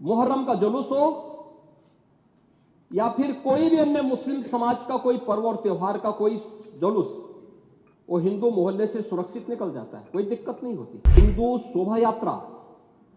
मुहर्रम का जुलूस हो या फिर कोई भी अन्य मुस्लिम समाज का कोई पर्व और त्योहार का कोई जुलूस, वो हिंदू मोहल्ले से सुरक्षित निकल जाता है, कोई दिक्कत नहीं होती। हिंदू शोभा यात्रा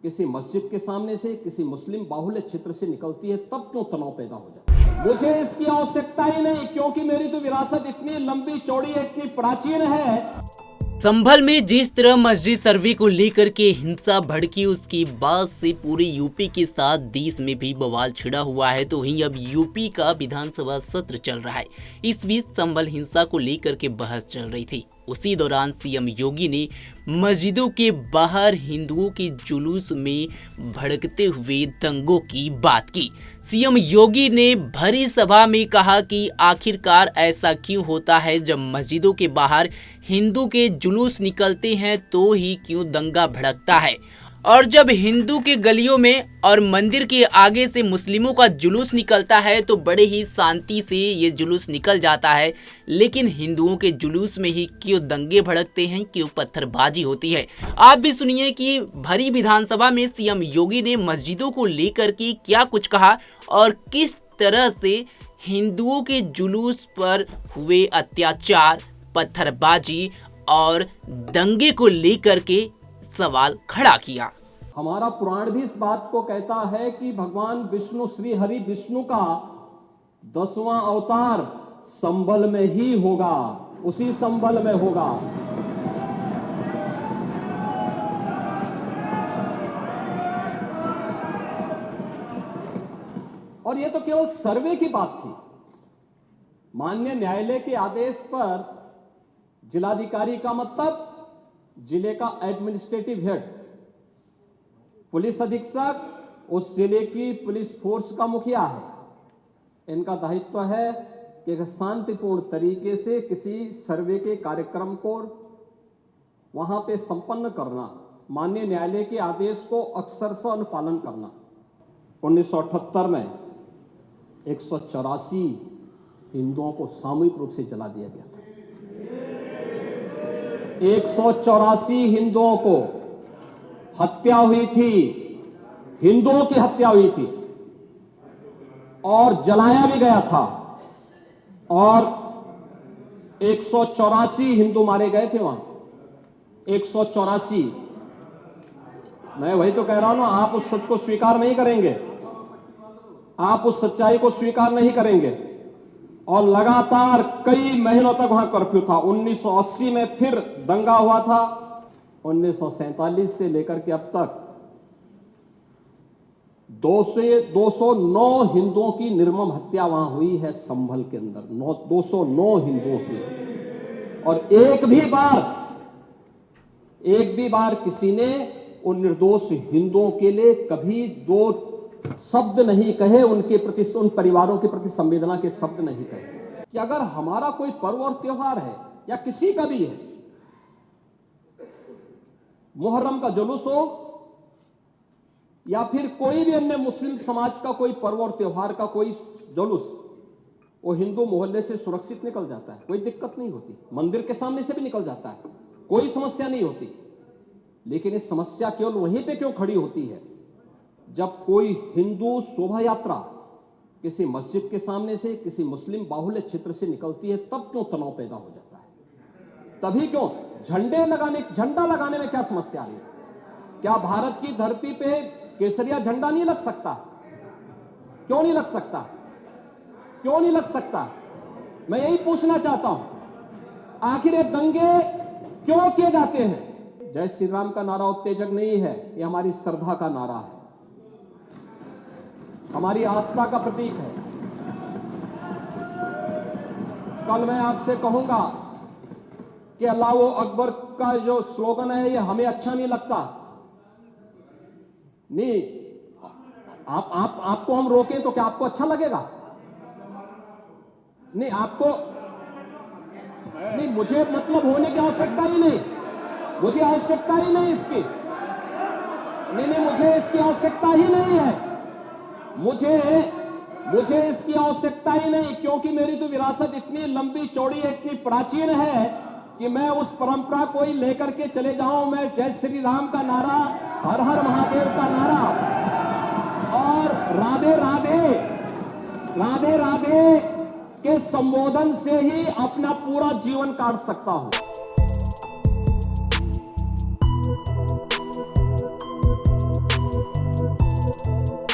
किसी मस्जिद के सामने से, किसी मुस्लिम बाहुल्य क्षेत्र से निकलती है, तब क्यों तनाव पैदा हो जाता है? मुझे इसकी आवश्यकता ही नहीं, क्योंकि मेरी तो विरासत इतनी लंबी चौड़ी है, इतनी प्राचीन है। संभल में जिस तरह मस्जिद सर्वे को लेकर के हिंसा भड़की, उसके बाद से पूरे यूपी के साथ देश में भी बवाल छिड़ा हुआ है। तो वहीं अब यूपी का विधानसभा सत्र चल रहा है। इस बीच संभल हिंसा को लेकर के बहस चल रही थी। उसी दौरान सीएम योगी ने मस्जिदों के बाहर हिंदुओं के जुलूस में भड़कते हुए दंगों की बात की। सीएम योगी ने भरी सभा में कहा कि आखिरकार ऐसा क्यों होता है, जब मस्जिदों के बाहर हिंदू के जुलूस निकलते हैं तो ही क्यों दंगा भड़कता है, और जब हिंदू के गलियों में और मंदिर के आगे से मुस्लिमों का जुलूस निकलता है तो बड़े ही शांति से ये जुलूस निकल जाता है, लेकिन हिंदुओं के जुलूस में ही क्यों दंगे भड़कते हैं, क्यों पत्थरबाजी होती है। आप भी सुनिए कि भरी विधानसभा में सीएम योगी ने मस्जिदों को लेकर के क्या कुछ कहा और किस तरह से हिंदुओं के जुलूस पर हुए अत्याचार, पत्थरबाजी और दंगे को लेकर के सवाल खड़ा किया। हमारा पुराण भी इस बात को कहता है कि भगवान विष्णु, श्री हरि विष्णु का 10वां अवतार संभल में ही होगा, उसी संभल में होगा। और यह तो केवल सर्वे की बात थी। माननीय न्यायालय के आदेश पर जिलाधिकारी का मतलब जिले का एडमिनिस्ट्रेटिव हेड, पुलिस अधीक्षक उस जिले की पुलिस फोर्स का मुखिया है। इनका दायित्व है कि शांतिपूर्ण तरीके से किसी सर्वे के कार्यक्रम को वहां पे संपन्न करना, माननीय न्यायालय के आदेश को अक्षरशः अनुपालन करना। 1978 में 184 हिंदुओं को सामूहिक रूप से जला दिया गया था। 184 हिंदुओं को हत्या हुई थी, हिंदुओं की हत्या हुई थी और जलाया भी गया था, और 184 हिंदू मारे गए थे वहां। 184। मैं वही तो कह रहा हूं ना, आप उस सच को स्वीकार नहीं करेंगे, आप उस सच्चाई को स्वीकार नहीं करेंगे। और लगातार कई महीनों तक वहां कर्फ्यू था। 1980 में फिर दंगा हुआ था। 1947 से लेकर के अब तक 209 हिंदुओं की निर्मम हत्या वहां हुई है संभल के अंदर। 209 हिंदुओं की। और एक भी बार किसी ने उन निर्दोष हिंदुओं के लिए कभी दो शब्द नहीं कहे, उनके प्रति, उन परिवारों के प्रति संवेदना के शब्द नहीं कहे। कि अगर हमारा कोई पर्व और त्योहार है या किसी का भी है, मुहर्रम का जुलूस हो या फिर कोई भी अन्य मुस्लिम समाज का कोई पर्व और त्योहार का कोई जुलूस, वो हिंदू मोहल्ले से सुरक्षित निकल जाता है, कोई दिक्कत नहीं होती। मंदिर के सामने से भी निकल जाता है, कोई समस्या नहीं होती। लेकिन ये समस्या केवल वहीं पे क्यों खड़ी होती है, जब कोई हिंदू शोभा यात्रा किसी मस्जिद के सामने से, किसी मुस्लिम बाहुल्य क्षेत्र से निकलती है, तब क्यों तनाव पैदा हो जाता है? तभी क्यों झंडा लगाने में क्या समस्या है? क्या भारत की धरती पे केसरिया झंडा नहीं लग सकता? क्यों नहीं लग सकता? क्यों नहीं लग सकता? मैं यही पूछना चाहता हूं, आखिर ये दंगे क्यों किए जाते हैं? जय श्री राम का नारा उत्तेजक नहीं है, ये हमारी श्रद्धा का नारा है, हमारी आस्था का प्रतीक है। कल मैं आपसे कहूंगा कि अल्लाह अकबर का जो स्लोगन है, ये हमें अच्छा नहीं लगता। नहीं, आपको हम रोकें तो क्या आपको अच्छा लगेगा? नहीं, आपको नहीं, मुझे मतलब होने की आवश्यकता ही नहीं, मुझे आवश्यकता ही नहीं इसकी। नहीं, मुझे इसकी आवश्यकता ही नहीं है, मुझे इसकी आवश्यकता ही नहीं, क्योंकि मेरी तो विरासत इतनी लंबी चौड़ी है, इतनी प्राचीन है कि मैं उस परंपरा को ही लेकर के चले जाऊं। मैं जय श्री राम का नारा, हर हर महादेव का नारा राधे राधे राधे राधे के संबोधन से ही अपना पूरा जीवन काट सकता हूं।